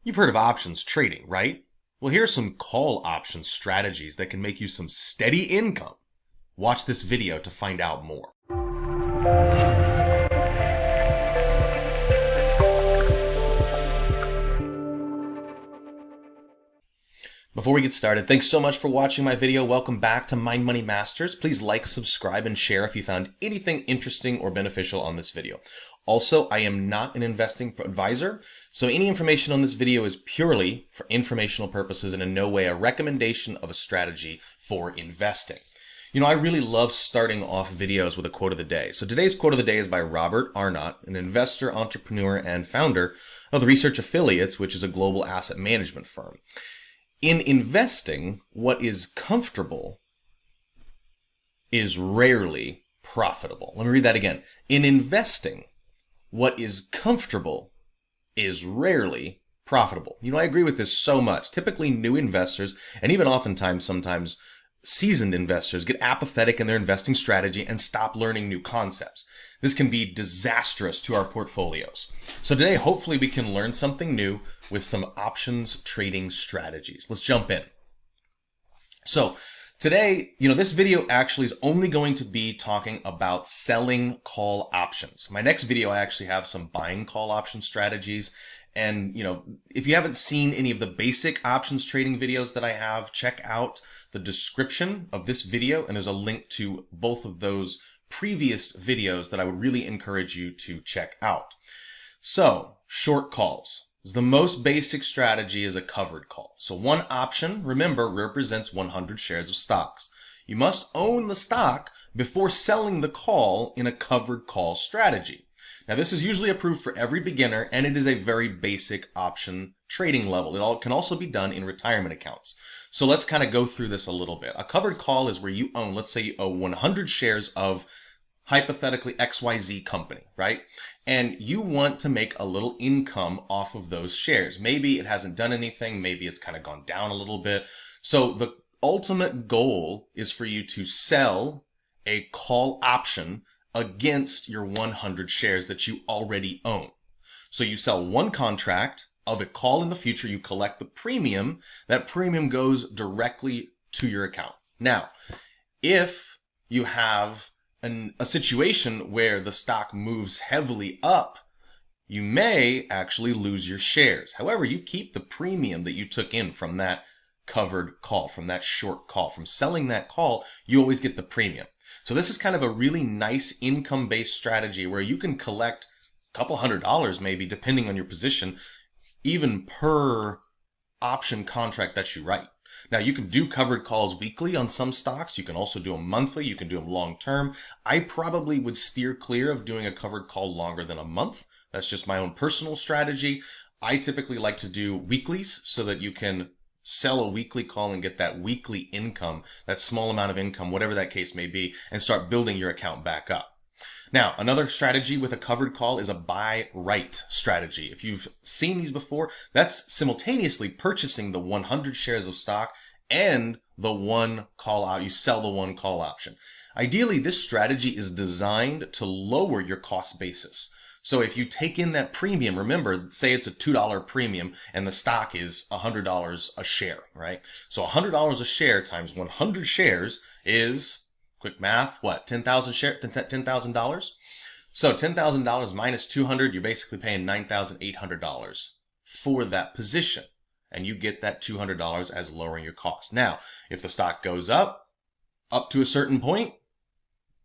You've heard of options trading, right? Well, here are some call option strategies that can make you some steady income. Watch this video to find out more. Before we get started, thanks so much for watching my video. Welcome back to Mind Money Masters. Please like, subscribe, and share if you found anything interesting or beneficial on this video. Also, I am not an investing advisor, so any information on this video is purely for informational purposes and in no way a recommendation of a strategy for investing. You know, I really love starting off videos with a quote of the day. So today's quote of the day is by Robert Arnott, an investor, entrepreneur, and founder of the Research Affiliates, which is a global asset management firm. In investing, what is comfortable is rarely profitable. Let me read that again. In investing, what is comfortable is rarely profitable. You know, I agree with this so much. Typically, new investors, and even oftentimes, sometimes seasoned investors, get apathetic in their investing strategy and stop learning new concepts. This can be disastrous to our portfolios. So today, hopefully we can learn something new with some options trading strategies. Let's jump in. So today, this video actually is only going to be talking about selling call options. My next video, I actually have some buying call option strategies. And, if you haven't seen any of the basic options trading videos that I have, check out the description of this video. And there's a link to both of those previous videos that I would really encourage you to check out. So, short calls. The most basic strategy is a covered call. So one option, remember, represents 100 shares of stocks. You must own the stock before selling the call in a covered call strategy. Now, this is usually approved for every beginner, and it is a very basic option trading level. It can also be done in retirement accounts. So let's kind of go through this a little bit. A covered call is where you own, let's say you own 100 shares of hypothetically XYZ company, right? And you want to make a little income off of those shares. Maybe it hasn't done anything. Maybe it's kind of gone down a little bit. So the ultimate goal is for you to sell a call option against your 100 shares that you already own. So you sell one contract of a call in the future, you collect the premium, that premium goes directly to your account. Now, if you have a situation where the stock moves heavily up, you may actually lose your shares. However, you keep the premium that you took in from that covered call, from that short call, from selling that call, you always get the premium. So this is kind of a really nice income-based strategy where you can collect a couple $100 maybe, depending on your position, even per option contract that you write. Now, you can do covered calls weekly on some stocks. You can also do them monthly. You can do them long term. I probably would steer clear of doing a covered call longer than a month. That's just my own personal strategy. I typically like to do weeklies so that you can sell a weekly call and get that weekly income, that small amount of income, whatever that case may be, and start building your account back up. Now, another strategy with a covered call is a buy right strategy. If you've seen these before, that's simultaneously purchasing the 100 shares of stock and the one call out. You sell the one call option. Ideally, this strategy is designed to lower your cost basis. So if you take in that premium, remember, say it's a $2 premium and the stock is $100 a share, right? So $100 a share times 100 shares is, quick math, what, $10,000? So $10,000 minus 200, you're basically paying $9,800 for that position. And you get that $200 as lowering your cost. Now, if the stock goes up to a certain point,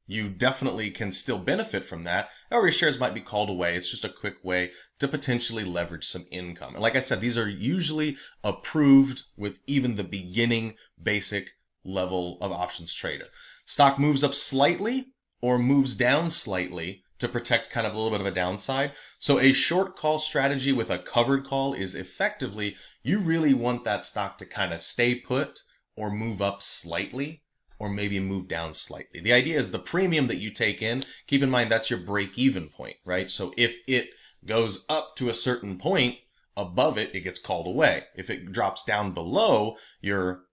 you definitely can still benefit from that. However, your shares might be called away. It's just a quick way to potentially leverage some income. And like I said, these are usually approved with even the beginning basic level of options trader. Stock moves up slightly or moves down slightly to protect kind of a little bit of a downside. So a short call strategy with a covered call is effectively, you really want that stock to kind of stay put or move up slightly or maybe move down slightly. The idea is the premium that you take in, keep in mind that's your break-even point, right? So if it goes up to a certain point, above it, it gets called away. If it drops down below your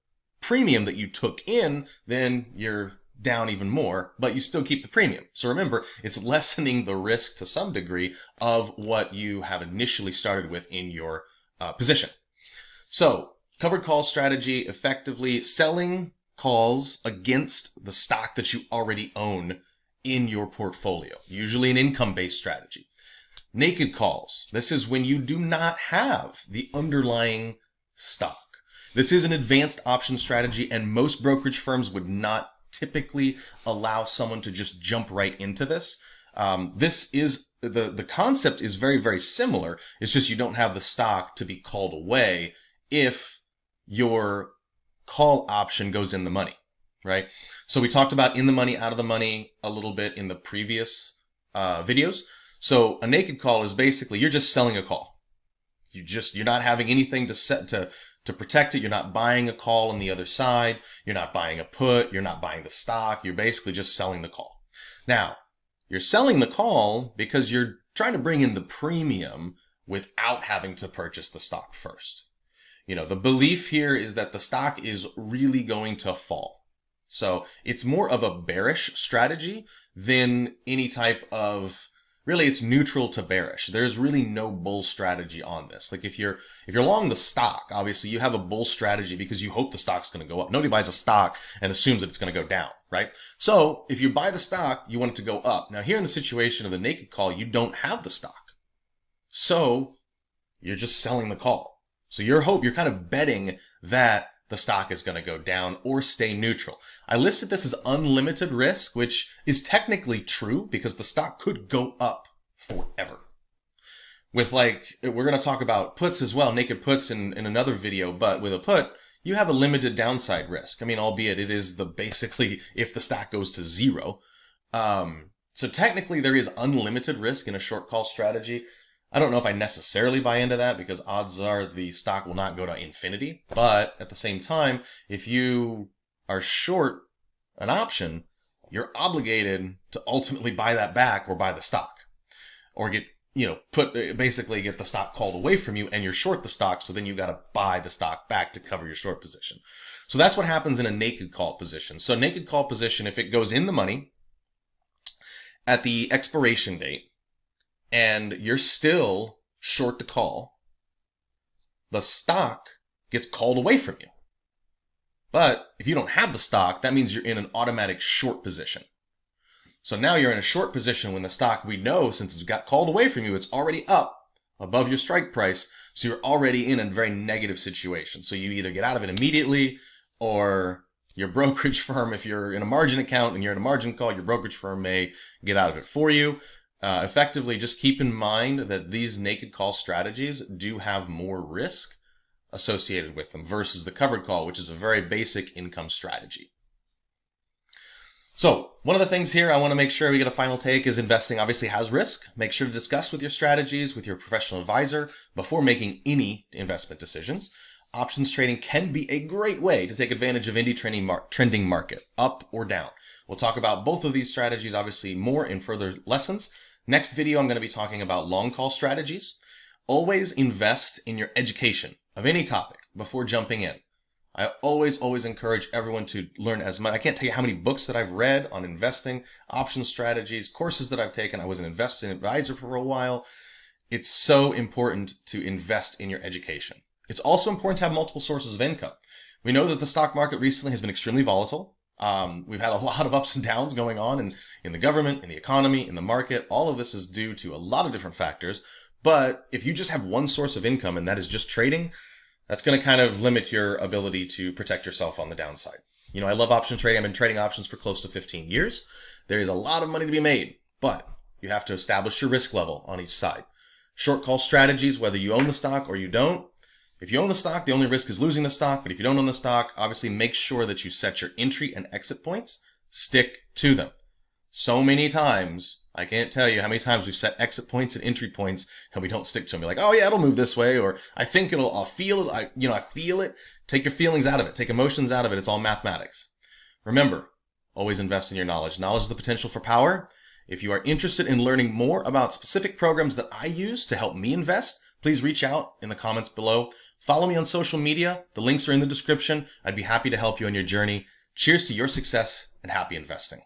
premium that you took in, then you're down even more, but you still keep the premium. So remember, it's lessening the risk to some degree of what you have initially started with in your position. So covered call strategy, effectively selling calls against the stock that you already own in your portfolio, usually an income-based strategy. Naked calls. This is when you do not have the underlying stock. This is an advanced option strategy, and most brokerage firms would not typically allow someone to just jump right into this. This is the concept is very, very similar. It's just you don't have the stock to be called away if your call option goes in the money, right? So we talked about in the money, out of the money a little bit in the previous videos. So a naked call is basically you're just selling a call. You're not having anything to protect it. You're not buying a call on the other side. You're not buying a put. You're not buying the stock. You're basically just selling the call. Now, you're selling the call because you're trying to bring in the premium without having to purchase the stock first. The belief here is that the stock is really going to fall. So it's more of a bearish strategy than any type of, really it's neutral to bearish. There's really no bull strategy on this. Like if you're long the stock, obviously you have a bull strategy because you hope the stock's going to go up. Nobody buys a stock and assumes that it's going to go down, right? So if you buy the stock, you want it to go up. Now here in the situation of the naked call, you don't have the stock. So you're just selling the call. So you're kind of betting that the stock is going to go down or stay neutral. I listed this as unlimited risk, which is technically true because the stock could go up forever. With we're going to talk about puts as well, naked puts in another video, but with a put, you have a limited downside risk. I mean, albeit it is basically if the stock goes to zero. So technically there is unlimited risk in a short call strategy. I don't know if I necessarily buy into that because odds are the stock will not go to infinity. But at the same time, if you are short an option, you're obligated to ultimately buy that back or buy the stock or basically get the stock called away from you and you're short the stock. So then you got to buy the stock back to cover your short position. So that's what happens in a naked call position. So naked call position, if it goes in the money at the expiration date, and you're still short the call, the stock gets called away from you. But if you don't have the stock, that means you're in an automatic short position. So now you're in a short position when the stock, we know since it got called away from you, it's already up above your strike price. So you're already in a very negative situation. So you either get out of it immediately or your brokerage firm, if you're in a margin account and you're in a margin call, your brokerage firm may get out of it for you. Effectively, just keep in mind that these naked call strategies do have more risk associated with them versus the covered call, which is a very basic income strategy. So one of the things here I want to make sure we get a final take is investing obviously has risk. Make sure to discuss with your strategies with your professional advisor before making any investment decisions. Options trading can be a great way to take advantage of any trending market, up or down. We'll talk about both of these strategies obviously more in further lessons. Next video, I'm going to be talking about long call strategies. Always invest in your education of any topic before jumping in. I always encourage everyone to learn as much. I can't tell you how many books that I've read on investing, option strategies, courses that I've taken. I was an investing advisor for a while. It's so important to invest in your education. It's also important to have multiple sources of income. We know that the stock market recently has been extremely volatile. We've had a lot of ups and downs going on in the government, in the economy, in the market. All of this is due to a lot of different factors. But if you just have one source of income and that is just trading, that's going to kind of limit your ability to protect yourself on the downside. I love option trading. I've been trading options for close to 15 years. There is a lot of money to be made, but you have to establish your risk level on each side. Short call strategies, whether you own the stock or you don't. If you own the stock, the only risk is losing the stock. But if you don't own the stock, obviously make sure that you set your entry and exit points. Stick to them. So many times, I can't tell you how many times we've set exit points and entry points and we don't stick to them. You're like, oh yeah, it'll move this way, or I think I'll feel it. I feel it. Take your feelings out of it. Take emotions out of it. It's all mathematics. Remember, always invest in your knowledge. Knowledge is the potential for power. If you are interested in learning more about specific programs that I use to help me invest, please reach out in the comments below. Follow me on social media. The links are in the description. I'd be happy to help you on your journey. Cheers to your success and happy investing.